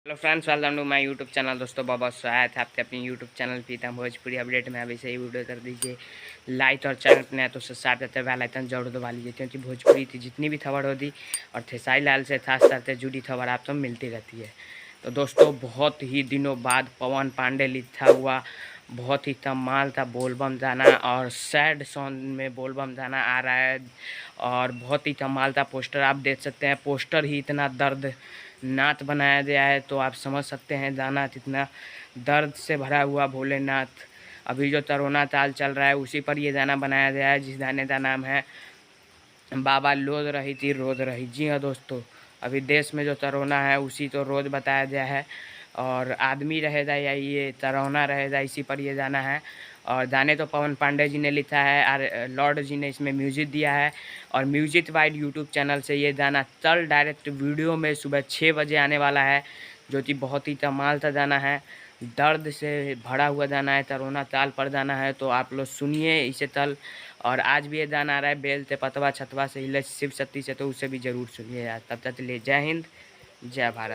Hello friends, welcome to my YouTube channel. दोस्तों बहुत स्वागत है आपके अपने YouTube channel Pitam Bhojpuri update में। अभी से ही वीडियो कर दीजिए लाइक, और चैनल पर नया तो सब्सक्राइब करते बेल आइकन जरूर दबा लीजिए, क्योंकि भोजपुरी की जितनी भी खबर होती और खेसारी लाल से खास करते जुड़ी खबर आप सब मिलती रहती है। तो दोस्तों बहुत ही दिनों बाद पवन पांडे लिखा हुआ बहुत ही कमाल था बोलबम जाना, और सैड सॉन्ग में बोलबम जाना आ रहा है, और बहुत ही कमाल था। पोस्टर आप देख सकते हैं, पोस्टर ही इतना दर्द नाथ बनाया गया है, तो आप समझ सकते हैं गाना कितना दर्द से भरा हुआ। भोलेनाथ अभी जो तरोना ताल चल रहा है उसी पर ये गाना बनाया गया है, जिस गाने का नाम है बाबा लोद रही थी रोद रही। जी हाँ दोस्तों, अभी देश में जो तरोना है उसी तो रोज बताया गया है, और आदमी रहेगा या ये तरोना रहेगा, इसी पर ये गाना है। और गाने तो पवन पांडे जी ने लिखा है और लॉर्ड जी ने इसमें म्यूजिक दिया है, और म्यूजिक वाइड यूट्यूब चैनल से ये गाना कल डायरेक्ट वीडियो में सुबह 6 बजे आने वाला है, जो कि बहुत ही कमाल सा गाना है। दर्द से भरा हुआ गाना है, तरोना ताल पर गाना है, तो आप लोग सुनिए इसे कल। और आज भी ये गाना आ रहा है बेल ते पतवा छतवा से हिले शिव शक्ति से, तो उसे भी ज़रूर सुनिए यार। तब तक के लिए जय हिंद, जय भारत।